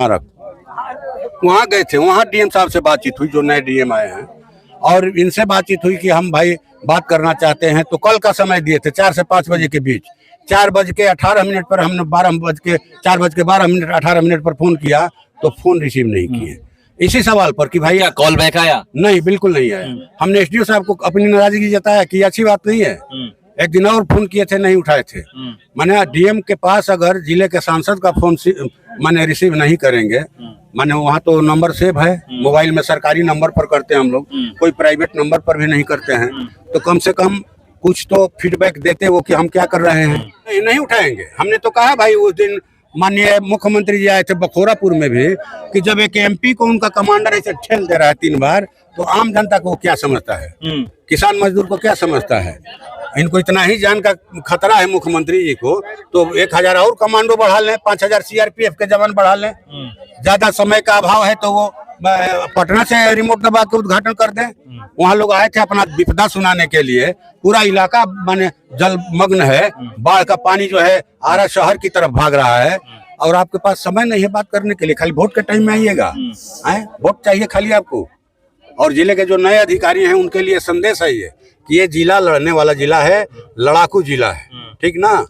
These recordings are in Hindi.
वहाँ गए थे, वहाँ डीएम साहब से बातचीत हुई, जो नए डीएम आए हैं, और इनसे बातचीत हुई कि हम भाई बात करना चाहते हैं। तो कल का समय दिए थे 4 से 5 बजे के बीच। 4:18 पर हमने 4:12 पर फोन किया तो फोन रिसीव नहीं किए, इसी सवाल पर कि भाई क्या कॉल बैक आया? नहीं, बिल्कुल नहीं आया। हमने एसडीओ साहब को अपनी नाराजगी जताया कि अच्छी बात नहीं है। एक दिन और फोन किए थे, नहीं उठाए थे। माने डीएम के पास अगर जिले के सांसद का फोन माने रिसीव नहीं करेंगे, माने वहाँ तो नंबर सेव है मोबाइल में, सरकारी नंबर पर करते हैं हम लोग, कोई प्राइवेट नंबर पर भी नहीं करते हैं। तो कम से कम कुछ तो फीडबैक देते वो कि हम क्या कर रहे हैं। नहीं उठाएंगे। हमने तो कहा भाई, उस दिन माननीय मुख्यमंत्री जी आए थे बखोरापुर में भी, कि जब एक एमपी को उनका कमांडर ऐसे ठेल दे रहा है 3 बार, तो आम जनता को क्या समझता है, किसान मजदूर को क्या समझता है। इनको इतना ही जान का खतरा है मुख्यमंत्री जी को, तो 1000 और कमांडो बढ़ा लें, 5000 सीआरपीएफ के जवान बढ़ा लें। ज्यादा समय का अभाव है तो वो पटना से रिमोट दबा के उद्घाटन कर दें। वहाँ लोग आए थे अपना विपदा सुनाने के लिए। पूरा इलाका माने जलमग्न है, बाढ़ का पानी जो है आरा शहर की तरफ भाग रहा है, और आपके पास समय नहीं है बात करने के लिए। खाली वोट के टाइम में आइएगा, वोट चाहिए खाली आपको। और जिले के जो नए अधिकारी हैं उनके लिए संदेश है ये कि ये जिला लड़ने वाला जिला है, लड़ाकू जिला है, ठीक ना।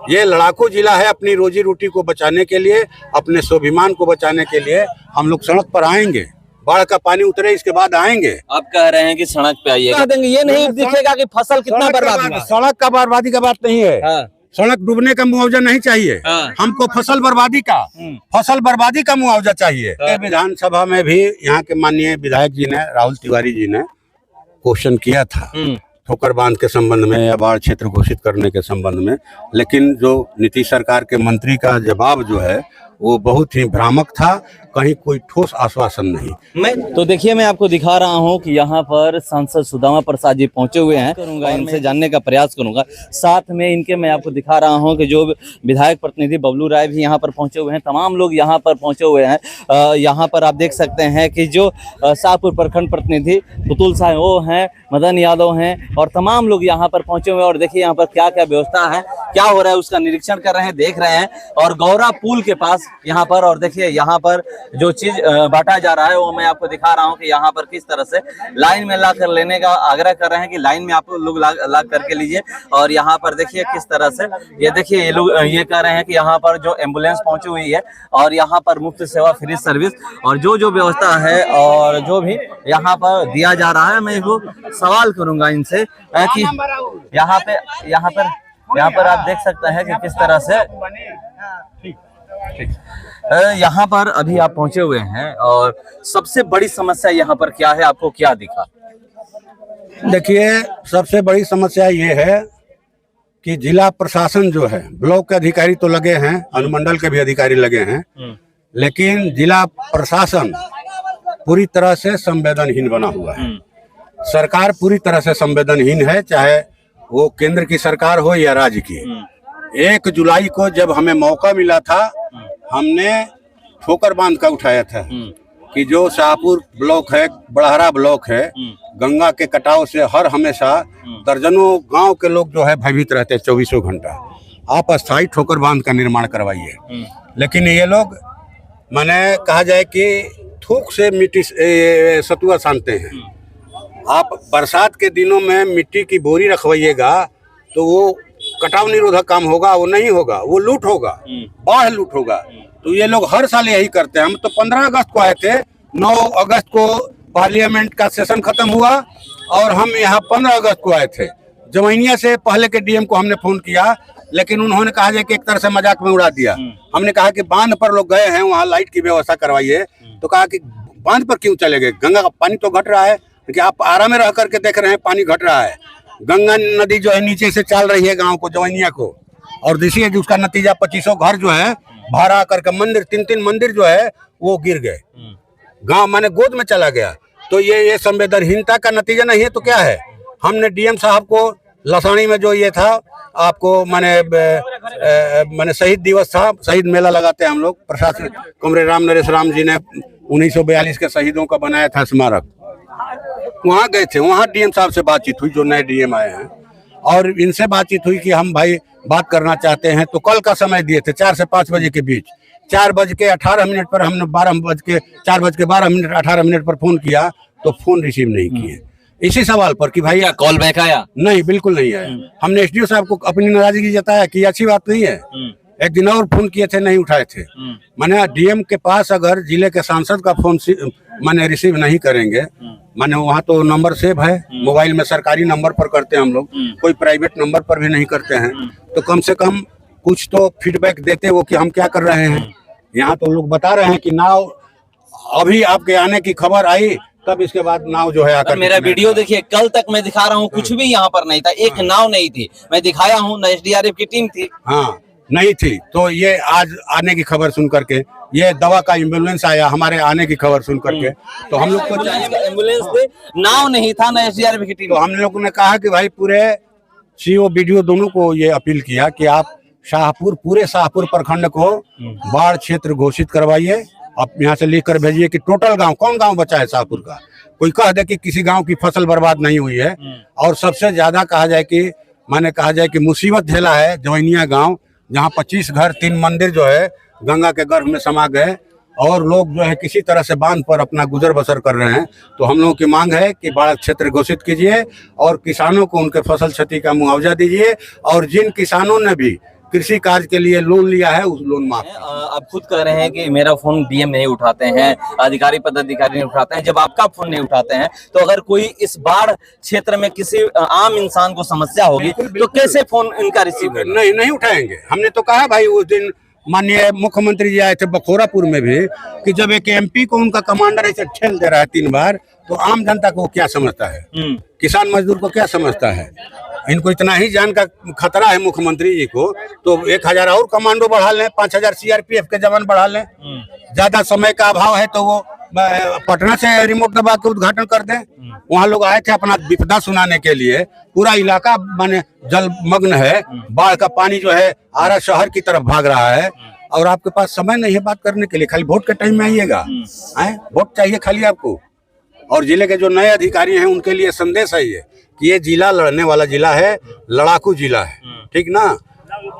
ये लड़ाकू जिला है। अपनी रोजी रोटी को बचाने के लिए, अपने स्वाभिमान को बचाने के लिए हम लोग सड़क पर आएंगे। बाढ़ का पानी उतरे इसके बाद आएंगे। आप कह रहे हैं कि सड़क पे आइएगा, देंगे ये नहीं दिखेगा कि फसल कितना बर्बाद हुआ। सड़क का बर्बादी का बात नहीं है। सड़क डूबने का मुआवजा नहीं चाहिए हमको, फसल बर्बादी का मुआवजा चाहिए। विधानसभा में भी यहाँ के माननीय विधायक जी ने, राहुल तिवारी जी ने क्वेश्चन किया था ठोकर बांध के संबंध में या बाढ़ क्षेत्र घोषित करने के संबंध में, लेकिन जो नीतीश सरकार के मंत्री का जवाब जो है वो बहुत ही भ्रामक था। कहीं कोई ठोस आश्वासन नहीं। तो देखिए, मैं आपको दिखा रहा हूं कि यहाँ पर सांसद सुदामा प्रसाद जी पहुंचे हुए हैं। करूंगा इनसे जानने का प्रयास करूंगा। साथ में इनके मैं आपको दिखा रहा हूं कि जो विधायक प्रतिनिधि बबलू राय भी यहाँ पर पहुंचे हुए हैं। तमाम लोग यहाँ पर पहुंचे हुए हैं। यहाँ पर आप देख सकते हैं कि जो शाहपुर प्रखंड प्रतिनिधि पुतुल साहब वो हैं, मदन यादव हैं, और तमाम लोग यहाँ पर पहुंचे हुए हैं। और देखिए यहाँ पर क्या क्या व्यवस्था है, क्या हो रहा है उसका निरीक्षण कर रहे हैं, देख रहे हैं। और गौरा पुल के पास यहाँ पर, और देखिए यहाँ पर जो चीज बांटा जा रहा है वो मैं आपको दिखा रहा हूँ कि यहाँ पर किस तरह से लाइन में ला कर लेने का आग्रह कर रहे हैं कि लाइन में आप लोग ला करके लीजिए। और यहाँ पर देखिए किस तरह से, ये देखिए ये लोग ये कह रहे हैं कि यहाँ पर जो एम्बुलेंस पहुंची हुई है और यहाँ पर मुफ्त सेवा फ्री सर्विस और जो जो व्यवस्था है और जो भी यहाँ पर दिया जा रहा है। मैं इसको सवाल करूंगा इनसे कि यहाँ पर आप देख सकते हैं कि किस तरह से यहाँ पर अभी आप पहुंचे हुए हैं, और सबसे बड़ी समस्या यहाँ पर क्या है, आपको क्या दिखा? देखिए, सबसे बड़ी समस्या ये है कि जिला प्रशासन जो है, ब्लॉक के अधिकारी तो लगे हैं, अनुमंडल के भी अधिकारी लगे हैं, लेकिन जिला प्रशासन पूरी तरह से संवेदनहीन बना हुआ है। सरकार पूरी तरह से संवेदनहीन है, चाहे वो केंद्र की सरकार हो या राज्य की। 1 जुलाई को जब हमें मौका मिला था, हमने ठोकर बांध का उठाया था कि जो शाहपुर ब्लॉक है, बड़हरा ब्लॉक है, गंगा के कटाव से हर हमेशा दर्जनों गांव के लोग जो है भयभीत रहते हैं 24 घंटा। आप अस्थायी ठोकर बांध का निर्माण करवाइए। लेकिन ये लोग, माने कहा जाए कि थूक से मिट्टी सतुआ सानते हैं। आप बरसात के दिनों में मिट्टी की बोरी रखवाइएगा तो वो कटाव निरोधक काम होगा, वो नहीं होगा, वो लूट होगा, बाढ़ लूट होगा। तो ये लोग हर साल यही करते हैं। हम तो 15 अगस्त को आए थे, 9 अगस्त को पार्लियामेंट का सेशन खत्म हुआ और हम यहाँ 15 अगस्त को आए थे। जमैनिया से पहले के डीएम को हमने फोन किया, लेकिन उन्होंने कहा कि एक तरह से मजाक में उड़ा दिया। हमने कहा कि बांध पर लोग गए हैं, वहाँ लाइट की व्यवस्था करवाइए। तो कहा कि बांध पर क्यों चले गए, गंगा का पानी तो घट रहा है। कि आप आरा में रह करके देख रहे हैं पानी घट रहा है। गंगा नदी जो है नीचे से चल रही है गांव को, जवैनिया को, और देखिए उसका नतीजा 2500 घर जो है भाड़ा करके मंदिर, 3-3 मंदिर जो है वो गिर गए, गांव माने गोद में चला गया। तो ये संवेदनहीनता का नतीजा नहीं है तो क्या है। हमने डीएम साहब को लसानी में जो ये था, आपको माने शहीद दिवस था, शहीद मेला लगाते हैं हम लोग, प्रशासन कमरे राम नरेश राम जी ने 1942 के शहीदों का बनाया था स्मारक। वहाँ गए थे, वहाँ डीएम साहब से बातचीत हुई, जो नए डीएम आए हैं, और इनसे बातचीत हुई कि हम भाई बात करना चाहते हैं। तो कल का समय दिए थे 4 से 5 बजे के बीच। 4:18 पर हमने 4:12 पर फोन किया तो फोन रिसीव नहीं किए, इसी सवाल पर कि भाई क्या कॉल बैक आया? नहीं, बिल्कुल नहीं आया। हमने एसडीओ साहब को अपनी नाराजगी जताया कि अच्छी बात नहीं है। एक दिन और फोन किए थे, नहीं उठाए थे। माने डीएम के पास अगर जिले के सांसद का फोन माने रिसीव नहीं करेंगे, माने वहाँ तो नंबर सेव है मोबाइल में, सरकारी नंबर पर करते हैं हम लोग, कोई प्राइवेट नंबर पर भी नहीं करते हैं। तो कम से कम कुछ तो फीडबैक देते वो कि हम क्या कर रहे हैं। यहाँ तो लोग बता रहे हैं कि नाव अभी आपके आने की खबर आई तब इसके बाद नाव जो है आकर मेरा वीडियो देखिए, कल तक मैं दिखा रहा हूँ कुछ भी यहाँ पर नहीं था, एक नाव नहीं थी, मैं दिखाया हूँ, न एसडीआरएफ की टीम थी, हाँ नहीं थी। तो ये आज आने की खबर सुन करके, ये दवा का एम्बुलेंस आया हमारे आने की खबर सुन करके, तो हम लोग को एम्बुलेंस थे, नाव नहीं था, न एसडीआरएफ की टीम। तो हम लोगों ने कहा कि भाई पूरे सीओ बीडीओ दोनों को ये अपील किया कि आप पूरे शाहपुर प्रखंड को बाढ़ क्षेत्र घोषित करवाइए। आप यहाँ से लिख कर भेजिए कि टोटल गांव, कौन गांव बचा है शाहपुर का, कोई कह दे कि किसी गांव की फसल बर्बाद नहीं हुई है। और सबसे ज्यादा कहा जाए कि मुसीबत झेला है जवैनिया गांव, जहां 25 घर 3 मंदिर जो है गंगा के गर्भ में समा गए और लोग जो है किसी तरह से बांध पर अपना गुजर बसर कर रहे हैं। तो हम लोगों की मांग है कि बाढ़ क्षेत्र घोषित कीजिए और किसानों को उनके फसल क्षति का मुआवजा दीजिए, और जिन किसानों ने भी कृषि कार्य के लिए लोन लिया है उस लोन माफ। आप खुद कह रहे हैं कि मेरा फोन डीएम नहीं उठाते हैं, अधिकारी पदाधिकारी नहीं उठाते हैं, जब आपका फोन नहीं उठाते हैं तो अगर कोई इस बाढ़ क्षेत्र में किसी आम इंसान को समस्या होगी तो कैसे फोन इनका रिसीव करें? नहीं उठाएंगे। हमने तो कहा भाई, उस दिन माननीय मुख्यमंत्री जी आए थे बखोरापुर में भी, कि जब एक एमपी को उनका कमांडर ऐसे ठेल दे रहा है 3 बार, तो आम जनता को क्या समझता है, किसान मजदूर को क्या समझता है। इनको इतना ही जान का खतरा है मुख्यमंत्री जी को, तो 1000 और कमांडो बढ़ा लें, 5000 सीआरपीएफ के जवान बढ़ा लें। ज्यादा समय का अभाव है तो वो पटना से रिमोट दबा के उद्घाटन कर दें। वहाँ लोग आए थे अपना विपदा सुनाने के लिए, पूरा इलाका माने जलमग्न है, बाढ़ का पानी जो है आरा शहर की तरफ भाग रहा है, और आपके पास समय नहीं है बात करने के लिए। खाली वोट के टाइम में आइएगा, वोट चाहिए खाली आपको। और जिले के जो नए अधिकारी हैं उनके लिए संदेश है ये कि ये जिला लड़ने वाला जिला है, लड़ाकू जिला है, ठीक ना।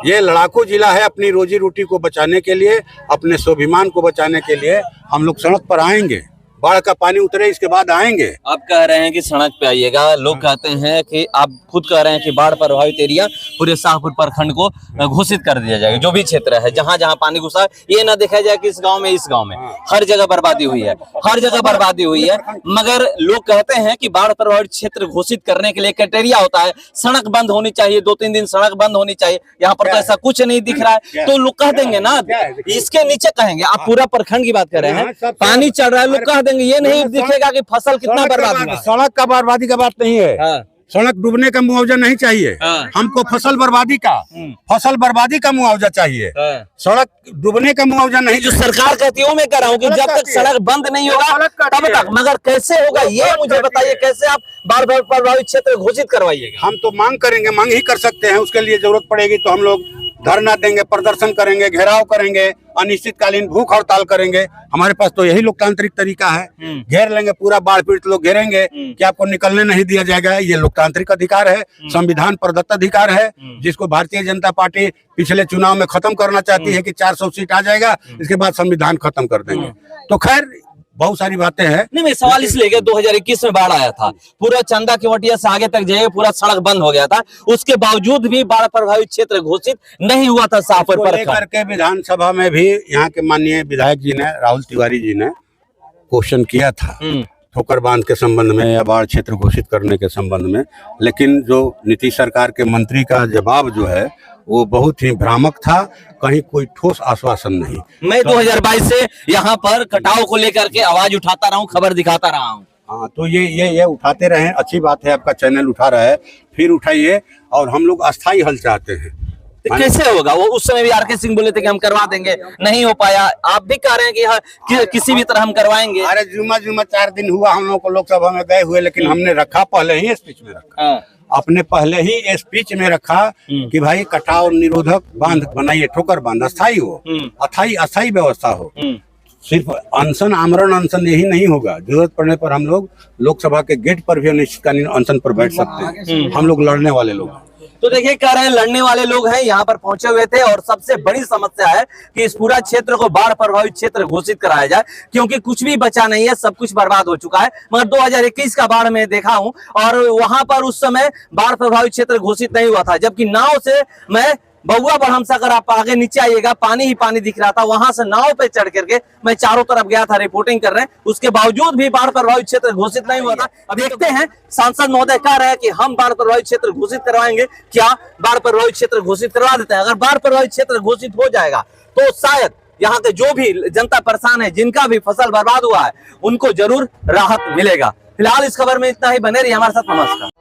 ये लड़ाकू जिला है। अपनी रोजी रोटी को बचाने के लिए, अपने स्वाभिमान को बचाने के लिए हम लोग सड़क पर आएंगे। बाढ़ का पानी उतरे इसके बाद आएंगे। आप कह रहे हैं कि सड़क पे आइएगा, लोग कहते हैं कि आप खुद कह रहे हैं कि बाढ़ प्रभावित एरिया पूरे शाहपुर प्रखंड को घोषित कर दिया जाएगा। जो भी क्षेत्र है जहां जहां पानी घुसा है, ये ना देखा जाए कि इस गांव में, इस गांव में, हर जगह बर्बादी हुई है, हर जगह बर्बादी हुई है। मगर लोग कहते हैं कि बाढ़ प्रभावित क्षेत्र घोषित करने के लिए क्राइटेरिया होता है, सड़क बंद होनी चाहिए, 2-3 दिन सड़क बंद होनी चाहिए। यहाँ पर तो ऐसा कुछ नहीं दिख रहा है, तो लोग कह देंगे ना, इसके नीचे कहेंगे। आप पूरा प्रखंड की बात कर रहे हैं, पानी चढ़ रहा है, लोग कह देंगे, ये नहीं दिखेगा कि फसल कितना बर्बाद हुआ। सड़क का बर्बादी का बात नहीं है, सड़क डूबने का मुआवजा नहीं चाहिए हमको, फसल बर्बादी का मुआवजा चाहिए। सड़क डूबने का मुआवजा नहीं। जो सरकार कहती है वो मैं कह रहा हूँ कि जब तक सड़क बंद नहीं होगा तब तक। मगर कैसे होगा ये मुझे बताइए, कैसे आप बाढ़ प्रभावित क्षेत्र घोषित करवाइएगा? हम तो मांग करेंगे, मांग ही कर सकते हैं। उसके लिए जरूरत पड़ेगी तो हम लोग धरना देंगे, प्रदर्शन करेंगे, घेराव करेंगे, अनिश्चितकालीन भूख हड़ताल करेंगे। हमारे पास तो यही लोकतांत्रिक तरीका है। घेर लेंगे, पूरा बाढ़ पीड़ित लोग घेरेंगे कि आपको निकलने नहीं दिया जाएगा। ये लोकतांत्रिक अधिकार है, संविधान प्रदत्त अधिकार है, जिसको भारतीय जनता पार्टी पिछले चुनाव में खत्म करना चाहती है कि 400 सीट आ जाएगा, इसके बाद संविधान खत्म कर देंगे। तो खैर बहुत सारी बातें हैं। नहीं, मैं सवाल इसलिए कि 2021 में बाढ़ आया था, पूरा चंदा केवटिया से आगे तक जाइए, पूरा सड़क बंद हो गया था, उसके बावजूद भी बाढ़ प्रभावित क्षेत्र घोषित नहीं हुआ था शाहपुर पर के विधानसभा में भी यहाँ के माननीय विधायक जी ने, राहुल तिवारी जी ने क्वेश्चन किया था ठोकर बांध के संबंध में या बाढ़ क्षेत्र घोषित करने के संबंध में, लेकिन जो नीतीश सरकार के मंत्री का जवाब जो है वो बहुत ही भ्रामक था, कहीं कोई ठोस आश्वासन नहीं। मैं 2022 से यहाँ पर कटाव को लेकर के आवाज उठाता रहा हूँ, खबर दिखाता रहा हूँ। हाँ, तो ये उठाते रहे, अच्छी बात है, आपका चैनल उठा रहा है, फिर उठाइए। और हम लोग अस्थायी हल चाहते हैं। तो कैसे होगा? वो उस समय भी आर के सिंह बोले थे कि हम करवा देंगे, नहीं हो पाया। आप भी कह रहे हैं कि हाँ, किसी भी तरह हम करवाएंगे। अरे जुम्मा 4 दिन हुआ हम लोग को लोकसभा में गए हुए, लेकिन हमने रखा पहले ही स्पीच में रखा, अपने पहले ही स्पीच में रखा कि भाई कटाव निरोधक बांध बनाइए, ठोकर बांध अस्थायी हो, अस्थायी व्यवस्था हो। सिर्फ अनशन, आमरण अनशन यही नहीं होगा, जरूरत पड़ने पर हम लोग लोकसभा के गेट पर भी अनिश्चितकालीन अनशन पर बैठ सकते हैं। हम लोग लड़ने वाले लोग। तो देखिए कह रहे हैं लड़ने वाले लोग हैं यहाँ पर पहुंचे हुए थे और सबसे बड़ी समस्या है कि इस पूरा क्षेत्र को बाढ़ प्रभावित क्षेत्र घोषित कराया जाए, क्योंकि कुछ भी बचा नहीं है, सब कुछ बर्बाद हो चुका है। मगर 2021 का बाढ़ में देखा हूं और वहां पर उस समय बाढ़ प्रभावित क्षेत्र घोषित नहीं हुआ था, जबकि नाव से मैं बउआ बड़हमसा अगर आप आगे नीचे आइएगा पानी ही पानी दिख रहा था, वहां से नाव पे चढ़ करके मैं चारों तरफ गया था रिपोर्टिंग कर रहे हैं, उसके बावजूद भी बाढ़ प्रभावित क्षेत्र घोषित नहीं हुआ था। अब देखते हैं सांसद महोदय कह रहे हैं कि हम बाढ़ प्रभावित क्षेत्र घोषित करवाएंगे, क्या बाढ़ प्रभावित क्षेत्र घोषित करवा देते हैं। अगर बाढ़ प्रभावित क्षेत्र घोषित हो जाएगा तो शायद यहाँ के जो भी जनता परेशान है, जिनका भी फसल बर्बाद हुआ है, उनको जरूर राहत मिलेगा। फिलहाल इस खबर में इतना ही, बने रहिए हमारे साथ। नमस्कार।